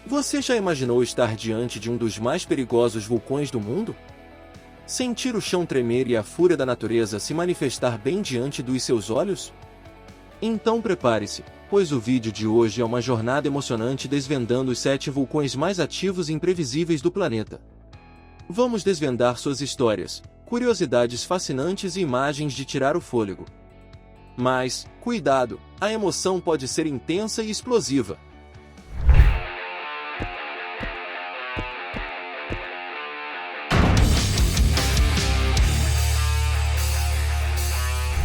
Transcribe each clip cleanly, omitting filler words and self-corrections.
Você já imaginou estar diante de um dos mais perigosos vulcões do mundo? Sentir o chão tremer e a fúria da natureza se manifestar bem diante dos seus olhos? Então prepare-se, pois o vídeo de hoje é uma jornada emocionante desvendando os 7 vulcões mais ativos e imprevisíveis do planeta. Vamos desvendar suas histórias, curiosidades fascinantes e imagens de tirar o fôlego. Mas, cuidado, a emoção pode ser intensa e explosiva.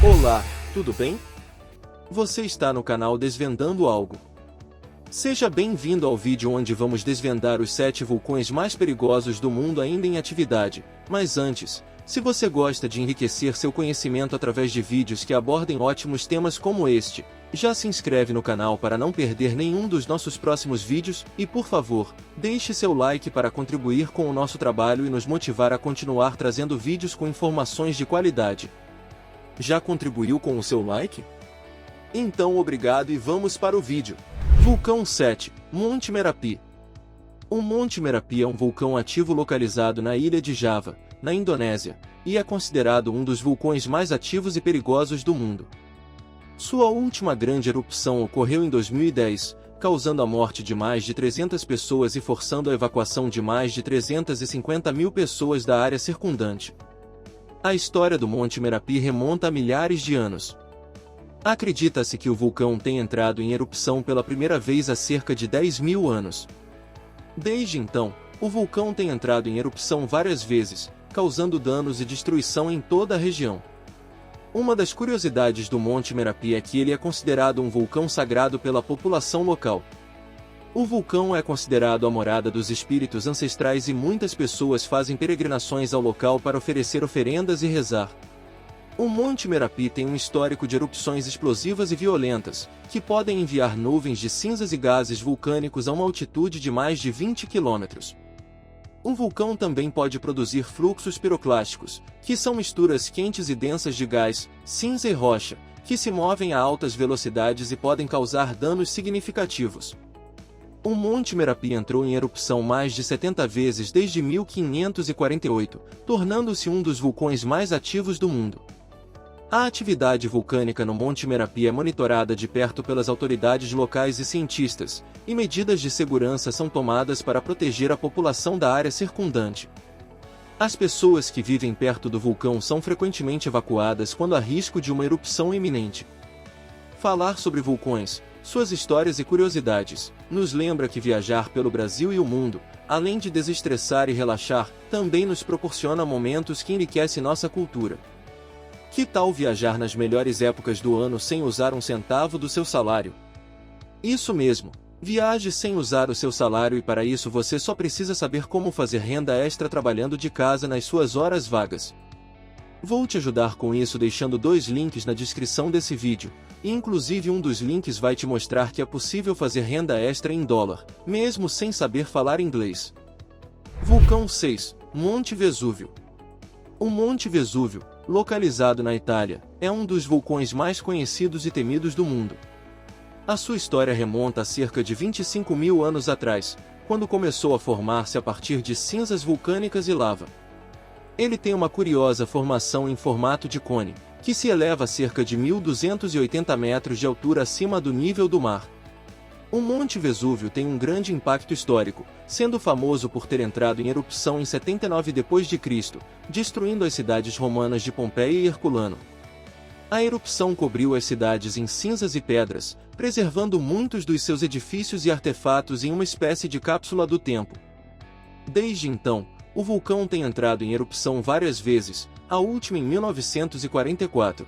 Olá, tudo bem? Você está no canal Desvendando Algo. Seja bem-vindo ao vídeo onde vamos desvendar os 7 vulcões mais perigosos do mundo ainda em atividade. Mas antes, se você gosta de enriquecer seu conhecimento através de vídeos que abordem ótimos temas como este, já se inscreve no canal para não perder nenhum dos nossos próximos vídeos e, por favor, deixe seu like para contribuir com o nosso trabalho e nos motivar a continuar trazendo vídeos com informações de qualidade. Já contribuiu com o seu like? Então obrigado e vamos para o vídeo. Vulcão 7, Monte Merapi. O Monte Merapi é um vulcão ativo localizado na ilha de Java, na Indonésia, e é considerado um dos vulcões mais ativos e perigosos do mundo. Sua última grande erupção ocorreu em 2010, causando a morte de mais de 300 pessoas e forçando a evacuação de mais de 350 mil pessoas da área circundante. A história do Monte Merapi remonta a milhares de anos. Acredita-se que o vulcão tenha entrado em erupção pela primeira vez há cerca de 10 mil anos. Desde então, o vulcão tem entrado em erupção várias vezes, causando danos e destruição em toda a região. Uma das curiosidades do Monte Merapi é que ele é considerado um vulcão sagrado pela população local. O vulcão é considerado a morada dos espíritos ancestrais e muitas pessoas fazem peregrinações ao local para oferecer oferendas e rezar. O Monte Merapi tem um histórico de erupções explosivas e violentas, que podem enviar nuvens de cinzas e gases vulcânicos a uma altitude de mais de 20 quilômetros. O vulcão também pode produzir fluxos piroclásticos, que são misturas quentes e densas de gás, cinza e rocha, que se movem a altas velocidades e podem causar danos significativos. O Monte Merapi entrou em erupção mais de 70 vezes desde 1548, tornando-se um dos vulcões mais ativos do mundo. A atividade vulcânica no Monte Merapi é monitorada de perto pelas autoridades locais e cientistas, e medidas de segurança são tomadas para proteger a população da área circundante. As pessoas que vivem perto do vulcão são frequentemente evacuadas quando há risco de uma erupção iminente. Falar sobre vulcões, suas histórias e curiosidades, nos lembra que viajar pelo Brasil e o mundo, além de desestressar e relaxar, também nos proporciona momentos que enriquecem nossa cultura. Que tal viajar nas melhores épocas do ano sem usar um centavo do seu salário? Isso mesmo, viaje sem usar o seu salário e para isso você só precisa saber como fazer renda extra trabalhando de casa nas suas horas vagas. Vou te ajudar com isso deixando 2 links na descrição desse vídeo, e inclusive um dos links vai te mostrar que é possível fazer renda extra em dólar, mesmo sem saber falar inglês. Vulcão 6, Monte Vesúvio. O Monte Vesúvio, localizado na Itália, é um dos vulcões mais conhecidos e temidos do mundo. A sua história remonta a cerca de 25 mil anos atrás, quando começou a formar-se a partir de cinzas vulcânicas e lava. Ele tem uma curiosa formação em formato de cone, que se eleva a cerca de 1.280 metros de altura acima do nível do mar. O Monte Vesúvio tem um grande impacto histórico, sendo famoso por ter entrado em erupção em 79 d.C., destruindo as cidades romanas de Pompeia e Herculano. A erupção cobriu as cidades em cinzas e pedras, preservando muitos dos seus edifícios e artefatos em uma espécie de cápsula do tempo. Desde então, o vulcão tem entrado em erupção várias vezes, a última em 1944.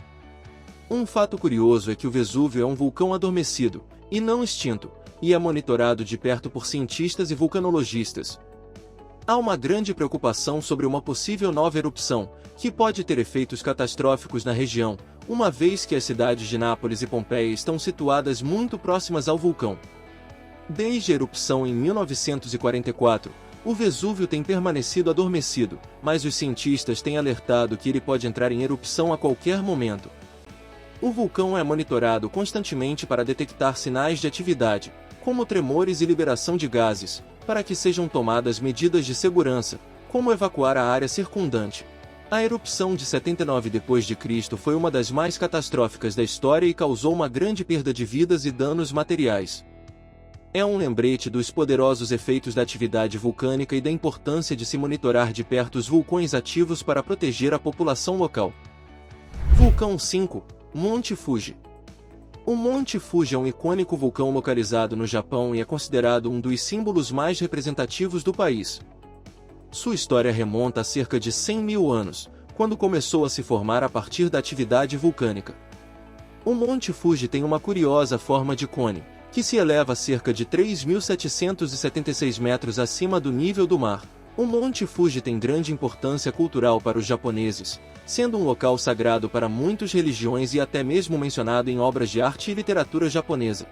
Um fato curioso é que o Vesúvio é um vulcão adormecido, e não extinto, e é monitorado de perto por cientistas e vulcanologistas. Há uma grande preocupação sobre uma possível nova erupção, que pode ter efeitos catastróficos na região, uma vez que as cidades de Nápoles e Pompeia estão situadas muito próximas ao vulcão. Desde a erupção em 1944, o Vesúvio tem permanecido adormecido, mas os cientistas têm alertado que ele pode entrar em erupção a qualquer momento. O vulcão é monitorado constantemente para detectar sinais de atividade, como tremores e liberação de gases, para que sejam tomadas medidas de segurança, como evacuar a área circundante. A erupção de 79 d.C. foi uma das mais catastróficas da história e causou uma grande perda de vidas e danos materiais. É um lembrete dos poderosos efeitos da atividade vulcânica e da importância de se monitorar de perto os vulcões ativos para proteger a população local. Vulcão 5, Monte Fuji. O Monte Fuji é um icônico vulcão localizado no Japão e é considerado um dos símbolos mais representativos do país. Sua história remonta a cerca de 100 mil anos, quando começou a se formar a partir da atividade vulcânica. O Monte Fuji tem uma curiosa forma de cone, que se eleva a cerca de 3.776 metros acima do nível do mar. O Monte Fuji tem grande importância cultural para os japoneses, sendo um local sagrado para muitas religiões e até mesmo mencionado em obras de arte e literatura japonesa.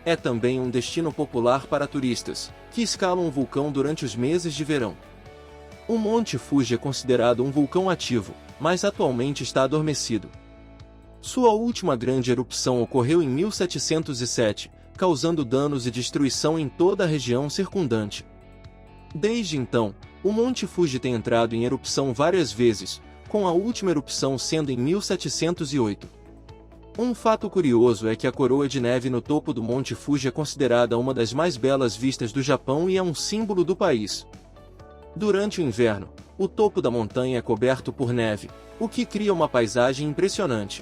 É também um destino popular para turistas, que escalam o vulcão durante os meses de verão. O Monte Fuji é considerado um vulcão ativo, mas atualmente está adormecido. Sua última grande erupção ocorreu em 1707, causando danos e destruição em toda a região circundante. Desde então, o Monte Fuji tem entrado em erupção várias vezes, com a última erupção sendo em 1708. Um fato curioso é que a coroa de neve no topo do Monte Fuji é considerada uma das mais belas vistas do Japão e é um símbolo do país. Durante o inverno, o topo da montanha é coberto por neve, o que cria uma paisagem impressionante.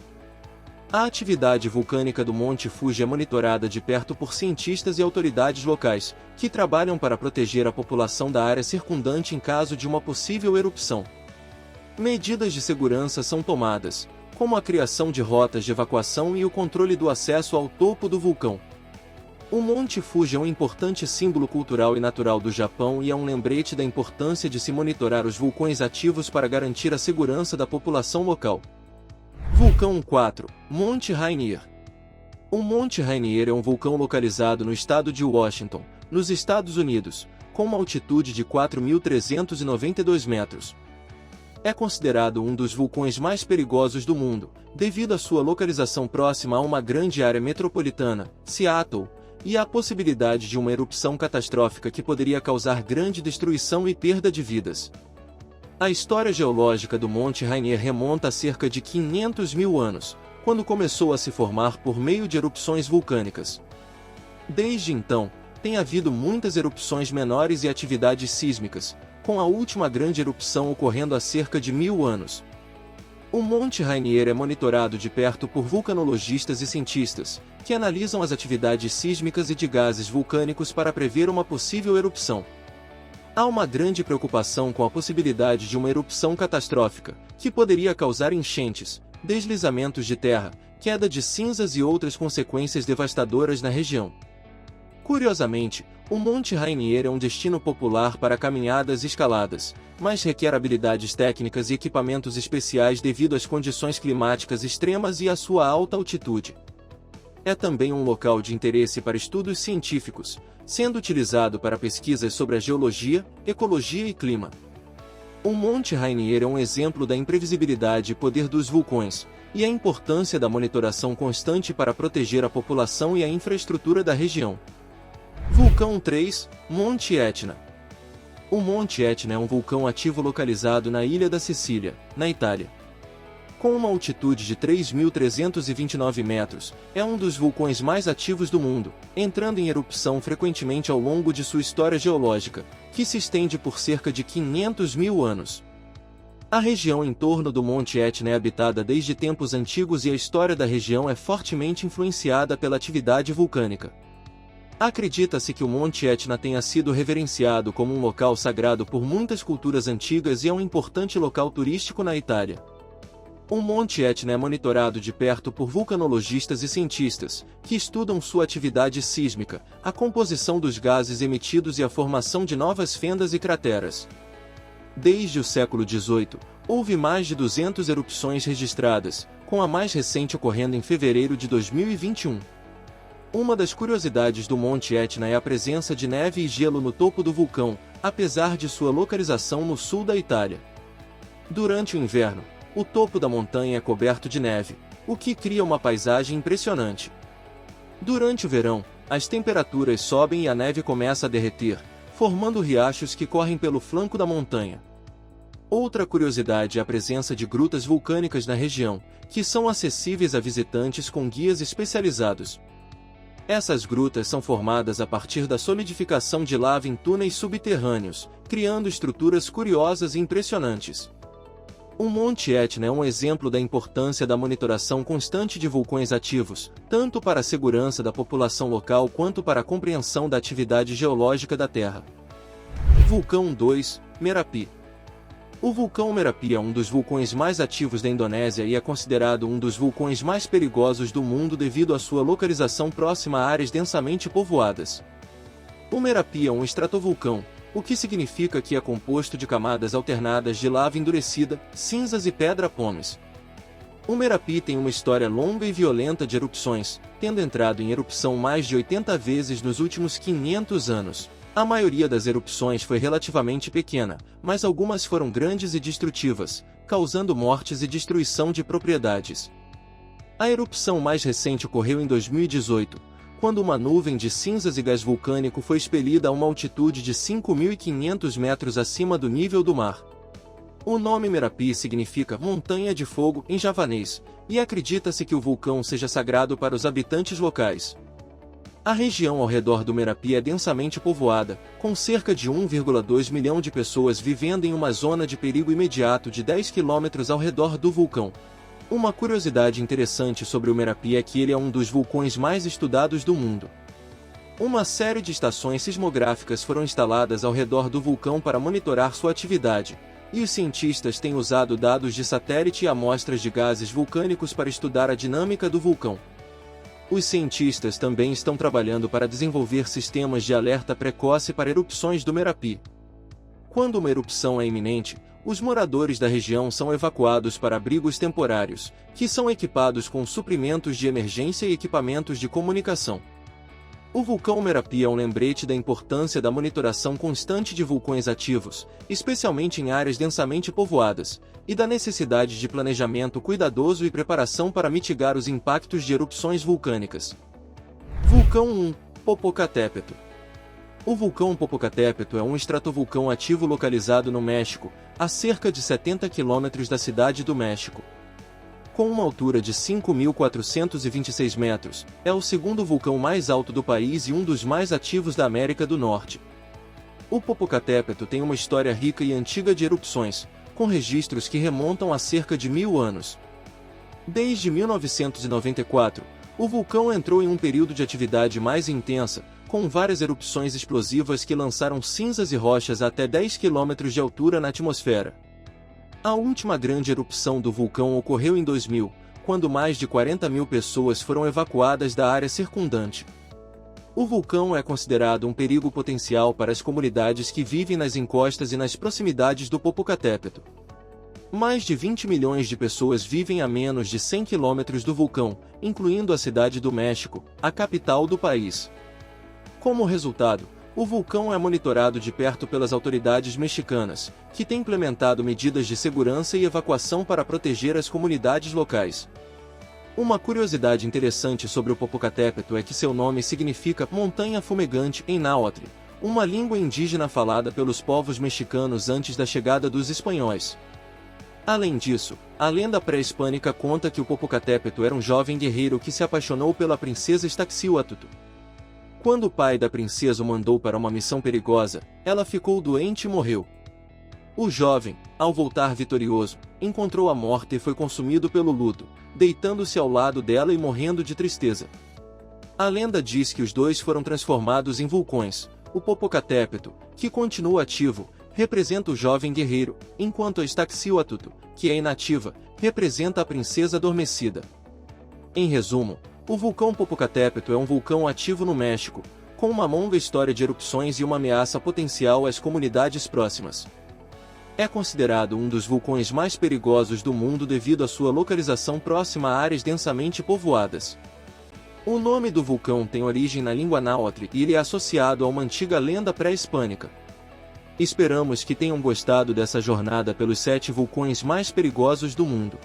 A atividade vulcânica do Monte Fuji é monitorada de perto por cientistas e autoridades locais, que trabalham para proteger a população da área circundante em caso de uma possível erupção. Medidas de segurança são tomadas, como a criação de rotas de evacuação e o controle do acesso ao topo do vulcão. O Monte Fuji é um importante símbolo cultural e natural do Japão e é um lembrete da importância de se monitorar os vulcões ativos para garantir a segurança da população local. Vulcão 4, Monte Rainier. O Monte Rainier é um vulcão localizado no estado de Washington, nos Estados Unidos, com uma altitude de 4.392 metros. É considerado um dos vulcões mais perigosos do mundo, devido à sua localização próxima a uma grande área metropolitana, Seattle, e à possibilidade de uma erupção catastrófica que poderia causar grande destruição e perda de vidas. A história geológica do Monte Rainier remonta a cerca de 500 mil anos, quando começou a se formar por meio de erupções vulcânicas. Desde então, tem havido muitas erupções menores e atividades sísmicas, com a última grande erupção ocorrendo há cerca de 1000 anos. O Monte Rainier é monitorado de perto por vulcanologistas e cientistas, que analisam as atividades sísmicas e de gases vulcânicos para prever uma possível erupção. Há uma grande preocupação com a possibilidade de uma erupção catastrófica, que poderia causar enchentes, deslizamentos de terra, queda de cinzas e outras consequências devastadoras na região. Curiosamente, o Monte Rainier é um destino popular para caminhadas e escaladas, mas requer habilidades técnicas e equipamentos especiais devido às condições climáticas extremas e à sua alta altitude. É também um local de interesse para estudos científicos, sendo utilizado para pesquisas sobre a geologia, ecologia e clima. O Monte Rainier é um exemplo da imprevisibilidade e poder dos vulcões, e a importância da monitoração constante para proteger a população e a infraestrutura da região. Vulcão 3, Monte Etna. O Monte Etna é um vulcão ativo localizado na ilha da Sicília, na Itália. Com uma altitude de 3.329 metros, é um dos vulcões mais ativos do mundo, entrando em erupção frequentemente ao longo de sua história geológica, que se estende por cerca de 500 mil anos. A região em torno do Monte Etna é habitada desde tempos antigos e a história da região é fortemente influenciada pela atividade vulcânica. Acredita-se que o Monte Etna tenha sido reverenciado como um local sagrado por muitas culturas antigas e é um importante local turístico na Itália. O Monte Etna é monitorado de perto por vulcanologistas e cientistas, que estudam sua atividade sísmica, a composição dos gases emitidos e a formação de novas fendas e crateras. Desde o século XVIII, houve mais de 200 erupções registradas, com a mais recente ocorrendo em fevereiro de 2021. Uma das curiosidades do Monte Etna é a presença de neve e gelo no topo do vulcão, apesar de sua localização no sul da Itália. Durante o inverno, o topo da montanha é coberto de neve, o que cria uma paisagem impressionante. Durante o verão, as temperaturas sobem e a neve começa a derreter, formando riachos que correm pelo flanco da montanha. Outra curiosidade é a presença de grutas vulcânicas na região, que são acessíveis a visitantes com guias especializados. Essas grutas são formadas a partir da solidificação de lava em túneis subterrâneos, criando estruturas curiosas e impressionantes. O Monte Etna é um exemplo da importância da monitoração constante de vulcões ativos, tanto para a segurança da população local quanto para a compreensão da atividade geológica da Terra. Vulcão 2, Merapi. O vulcão Merapi é um dos vulcões mais ativos da Indonésia e é considerado um dos vulcões mais perigosos do mundo devido à sua localização próxima a áreas densamente povoadas. O Merapi é um estratovulcão, o que significa que é composto de camadas alternadas de lava endurecida, cinzas e pedra-pomes. O Merapi tem uma história longa e violenta de erupções, tendo entrado em erupção mais de 80 vezes nos últimos 500 anos. A maioria das erupções foi relativamente pequena, mas algumas foram grandes e destrutivas, causando mortes e destruição de propriedades. A erupção mais recente ocorreu em 2018, quando uma nuvem de cinzas e gás vulcânico foi expelida a uma altitude de 5.500 metros acima do nível do mar. O nome Merapi significa montanha de fogo em javanês, e acredita-se que o vulcão seja sagrado para os habitantes locais. A região ao redor do Merapi é densamente povoada, com cerca de 1,2 milhão de pessoas vivendo em uma zona de perigo imediato de 10 quilômetros ao redor do vulcão. Uma curiosidade interessante sobre o Merapi é que ele é um dos vulcões mais estudados do mundo. Uma série de estações sismográficas foram instaladas ao redor do vulcão para monitorar sua atividade, e os cientistas têm usado dados de satélite e amostras de gases vulcânicos para estudar a dinâmica do vulcão. Os cientistas também estão trabalhando para desenvolver sistemas de alerta precoce para erupções do Merapi. Quando uma erupção é iminente, os moradores da região são evacuados para abrigos temporários, que são equipados com suprimentos de emergência e equipamentos de comunicação. O vulcão Merapi é um lembrete da importância da monitoração constante de vulcões ativos, especialmente em áreas densamente povoadas, e da necessidade de planejamento cuidadoso e preparação para mitigar os impactos de erupções vulcânicas. Vulcão 1, Popocatépetl. O vulcão Popocatépetl é um estratovulcão ativo localizado no México, a cerca de 70 quilômetros da cidade do México. Com uma altura de 5.426 metros, é o segundo vulcão mais alto do país e um dos mais ativos da América do Norte. O Popocatépetl tem uma história rica e antiga de erupções, com registros que remontam a cerca de 1000 anos. Desde 1994, o vulcão entrou em um período de atividade mais intensa, com várias erupções explosivas que lançaram cinzas e rochas a até 10 km de altura na atmosfera. A última grande erupção do vulcão ocorreu em 2000, quando mais de 40.000 pessoas foram evacuadas da área circundante. O vulcão é considerado um perigo potencial para as comunidades que vivem nas encostas e nas proximidades do Popocatépetl. Mais de 20 milhões de pessoas vivem a menos de 100 quilômetros do vulcão, incluindo a cidade do México, a capital do país. Como resultado, o vulcão é monitorado de perto pelas autoridades mexicanas, que têm implementado medidas de segurança e evacuação para proteger as comunidades locais. Uma curiosidade interessante sobre o Popocatépetl é que seu nome significa montanha fumegante em náhuatl, uma língua indígena falada pelos povos mexicanos antes da chegada dos espanhóis. Além disso, a lenda pré-hispânica conta que o Popocatépetl era um jovem guerreiro que se apaixonou pela princesa Ixtaccíhuatl. Quando o pai da princesa o mandou para uma missão perigosa, ela ficou doente e morreu. O jovem, ao voltar vitorioso, encontrou a morte e foi consumido pelo luto, deitando-se ao lado dela e morrendo de tristeza. A lenda diz que os dois foram transformados em vulcões. O Popocatépetl, que continua ativo, representa o jovem guerreiro, enquanto a Ixtaccíhuatl, que é inativa, representa a princesa adormecida. Em resumo, o vulcão Popocatépetl é um vulcão ativo no México, com uma longa história de erupções e uma ameaça potencial às comunidades próximas. É considerado um dos vulcões mais perigosos do mundo devido à sua localização próxima a áreas densamente povoadas. O nome do vulcão tem origem na língua náhuatl e ele é associado a uma antiga lenda pré-hispânica. Esperamos que tenham gostado dessa jornada pelos 7 vulcões mais perigosos do mundo.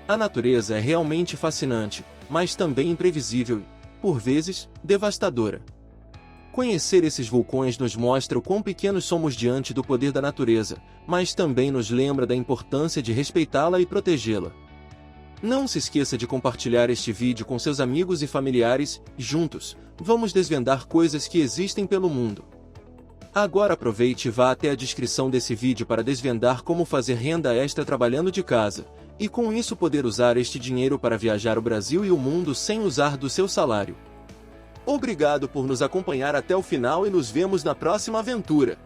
A natureza é realmente fascinante, mas também imprevisível, por vezes, devastadora. Conhecer esses vulcões nos mostra o quão pequenos somos diante do poder da natureza, mas também nos lembra da importância de respeitá-la e protegê-la. Não se esqueça de compartilhar este vídeo com seus amigos e familiares, e juntos, vamos desvendar coisas que existem pelo mundo. Agora aproveite e vá até a descrição desse vídeo para desvendar como fazer renda extra trabalhando de casa, e com isso poder usar este dinheiro para viajar o Brasil e o mundo sem usar do seu salário. Obrigado por nos acompanhar até o final e nos vemos na próxima aventura!